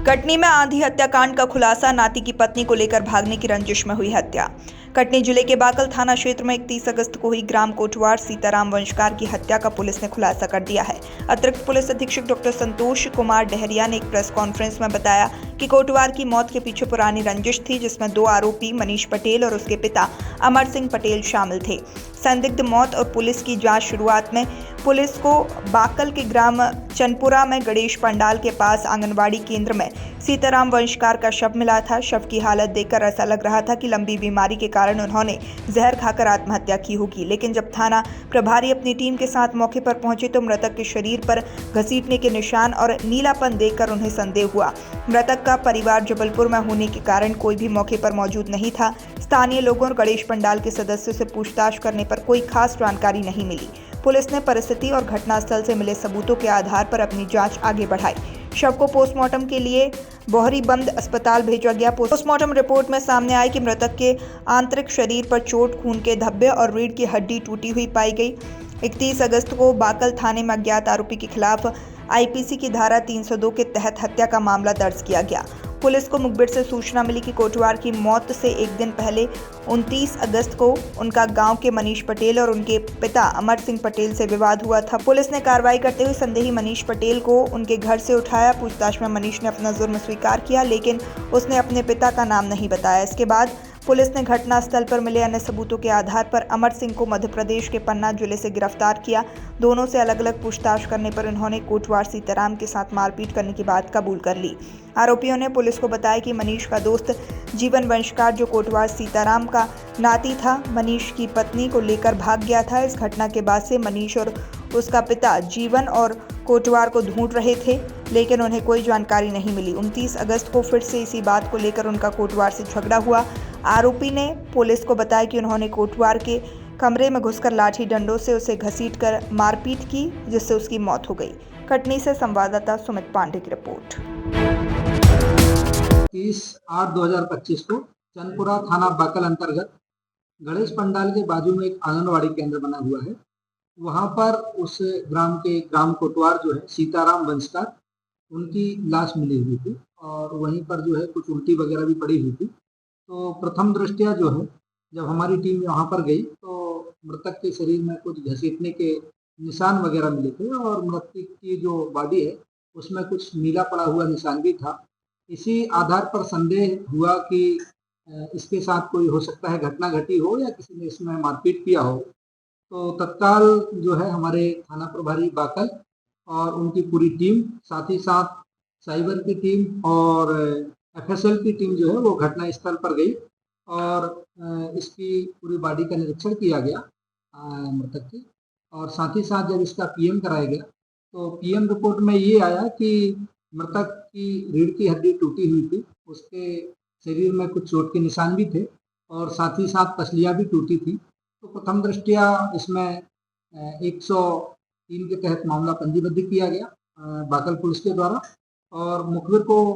कटनी में आंधी हत्याकांड का खुलासा। नाती की पत्नी को लेकर भागने की रंजिश में हुई हत्या। कटनी जिले के बाकल थाना क्षेत्र में 31 अगस्त को हुई ग्राम कोटवार सीताराम वंशकार की हत्या का पुलिस ने खुलासा कर दिया है। अतिरिक्त पुलिस अधीक्षक डॉक्टर संतोष कुमार डहरिया ने एक प्रेस कॉन्फ्रेंस में बताया कि कोटवार की मौत के पीछे पुरानी रंजिश थी, जिसमें 2 आरोपी मनीष पटेल और उसके पिता अमर सिंह पटेल शामिल थे। संदिग्ध मौत और पुलिस की जांच। शुरुआत में पुलिस को बाकल के ग्राम चनपुरा में गणेश पंडाल के पास आंगनवाड़ी केंद्र में सीताराम वंशकार का शव मिला था। शव की हालत देखकर ऐसा लग रहा था कि लंबी बीमारी के कारण उन्होंने जहर खाकर आत्महत्या की होगी, लेकिन जब थाना प्रभारी अपनी टीम के साथ मौके पर पहुंचे तो मृतक के शरीर पर घसीटने के निशान और नीलापन देखकर उन्हें संदेह हुआ। मृतक का परिवार जबलपुर में होने के कारण कोई भी मौके पर मौजूद नहीं था। स्थानीय लोगों और गणेश पंडाल के सदस्यों से पूछताछ करने पर कोई खास जानकारी नहीं मिली। पुलिस ने परिस्थिति और घटनास्थल से मिले सबूतों के आधार पर अपनी जांच आगे बढ़ाई। शव को पोस्टमार्टम के लिए बोहरीबंद अस्पताल भेजा गया। पोस्टमार्टम रिपोर्ट में सामने आया कि मृतक के आंतरिक शरीर पर चोट, खून के धब्बे और रीढ़ की हड्डी टूटी हुई पाई गई। 31 अगस्त को बाकल थाने में अज्ञात आरोपी के खिलाफ आईपीसी की धारा 302 के तहत हत्या का मामला दर्ज किया गया। पुलिस को मुखबिर से सूचना मिली कि कोटवार की मौत से एक दिन पहले 29 अगस्त को उनका गांव के मनीष पटेल और उनके पिता अमर सिंह पटेल से विवाद हुआ था। पुलिस ने कार्रवाई करते हुए संदेही मनीष पटेल को उनके घर से उठाया। पूछताछ में मनीष ने अपना जुर्म स्वीकार किया, लेकिन उसने अपने पिता का नाम नहीं बताया। इसके बाद पुलिस ने घटनास्थल पर मिले अन्य सबूतों के आधार पर अमर सिंह को मध्य प्रदेश के पन्ना जिले से गिरफ्तार किया। दोनों से अलग अलग पूछताछ करने पर उन्होंने कोटवार सीताराम के साथ मारपीट करने की बात कबूल कर ली। आरोपियों ने पुलिस को बताया कि मनीष का दोस्त जीवन वंशकार, जो कोटवार सीताराम का नाती था, मनीष की पत्नी को लेकर भाग गया था। इस घटना के बाद से मनीष और उसका पिता जीवन और कोटवार को ढूंढ रहे थे, लेकिन उन्हें कोई जानकारी नहीं मिली। 29 अगस्त को फिर से इसी बात को लेकर उनका कोटवार से झगड़ा हुआ। आरोपी ने पुलिस को बताया कि उन्होंने कोटवार के कमरे में घुसकर लाठी डंडों से उसे घसीटकर मारपीट की, जिससे उसकी मौत हो गई। कटनी से संवाददाता सुमित पांडे की रिपोर्ट। 30/8/2025 को चनपुरा थाना बाकल अंतर्गत गणेश पंडाल के बाजू में एक आंगनवाड़ी केंद्र बना हुआ है। वहां पर उस ग्राम कोटवार जो है सीताराम वंशकार, उनकी लाश मिली हुई थी और वहीं पर जो है कुछ उल्टी वगैरह भी पड़ी हुई थी। तो प्रथम दृष्टया जो है जब हमारी टीम वहां पर गई तो मृतक के शरीर में कुछ घसीटने के निशान वगैरह मिले थे और मृतक की जो बॉडी है उसमें कुछ नीला पड़ा हुआ निशान भी था। इसी आधार पर संदेह हुआ कि इसके साथ कोई हो सकता है घटना घटी हो या किसी ने इसमें मारपीट किया हो। तो तत्काल जो है हमारे थाना प्रभारी बाकल और उनकी पूरी टीम, साथ ही साथ साइबर की टीम और एफएसएल की टीम जो है वो घटना स्थल पर गई और इसकी पूरी बॉडी का निरीक्षण किया गया मृतक की, और साथ ही साथ जब इसका पीएम कराया गया तो पीएम रिपोर्ट में ये आया कि मृतक की रीढ़ की हड्डी टूटी हुई थी, उसके शरीर में कुछ चोट के निशान भी थे और साथ ही साथ पसलियाँ भी टूटी थी। तो प्रथम दृष्टया इसमें 103 के तहत मामला पंजीबद्ध किया गया बाकल पुलिस के द्वारा, और मुखबिर को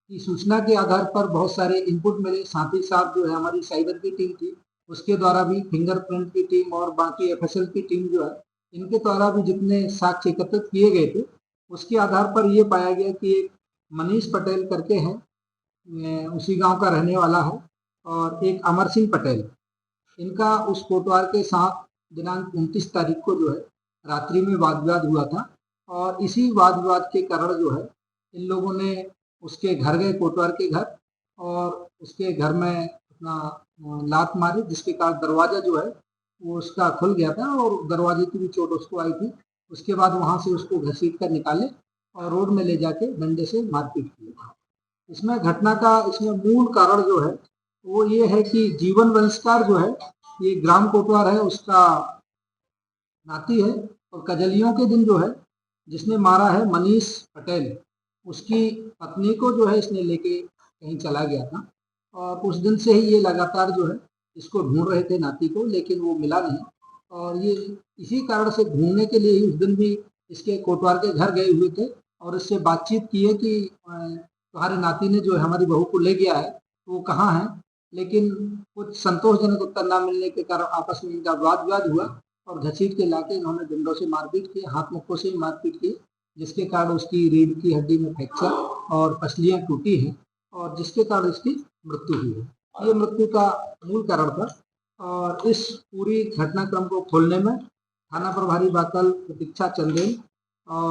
की सूचना के आधार पर बहुत सारे इनपुट मिले। साथ ही साथ जो है हमारी साइबर की टीम थी, उसके द्वारा भी फिंगरप्रिंट की टीम और बाकी एफएसएल की टीम जो है इनके द्वारा भी जितने साक्ष्य एकत्रित किए गए थे उसके आधार पर ये पाया गया कि एक मनीष पटेल करके हैं, उसी गांव का रहने वाला है, और एक अमर सिंह पटेल, इनका उस कोटवार के साथ दिनांक 29 तारीख को जो है रात्रि में वाद विवाद हुआ था और इसी वाद विवाद के कारण जो है इन लोगों ने उसके घर गए, कोटवार के घर, और उसके घर में अपना लात मारी, जिसके कारण दरवाज़ा जो है वो उसका खुल गया था और दरवाजे की भी चोट उसको आई थी। उसके बाद वहाँ से उसको घसीट कर निकाले और रोड में ले जाके डंडे से मारपीट की। इसमें घटना का इसमें मूल कारण जो है वो ये है कि जीवन वंशकार जो है ये ग्राम कोटवार है, उसका नाती है, और कजलियों के दिन जो है जिसने मारा है मनीष पटेल, उसकी पत्नी को जो है इसने लेके कहीं चला गया था और उस दिन से ही ये लगातार जो है इसको ढूंढ रहे थे नाती को, लेकिन वो मिला नहीं और ये इसी कारण से ढूंढने के लिए ही उस दिन भी इसके कोटवार के घर गए हुए थे और इससे बातचीत की है कि तुम्हारे नाती ने जो है हमारी बहू को ले गया है तो वो कहाँ है, लेकिन कुछ संतोषजनक उत्तर न मिलने के कारण आपस में इनका वाद विवाद हुआ और घसीट के लाके इन्होंने डंडों से मारपीट की, हाथ मुक्कों से मारपीट की, जिसके कारण उसकी रीढ़ की हड्डी में फ्रैक्चर और पसलियां टूटी हैं और जिसके कारण इसकी मृत्यु हुई है। ये मृत्यु का मूल कारण था और इस पूरी घटनाक्रम को खोलने में थाना प्रभारी बाकल प्रतीक्षा चंदेल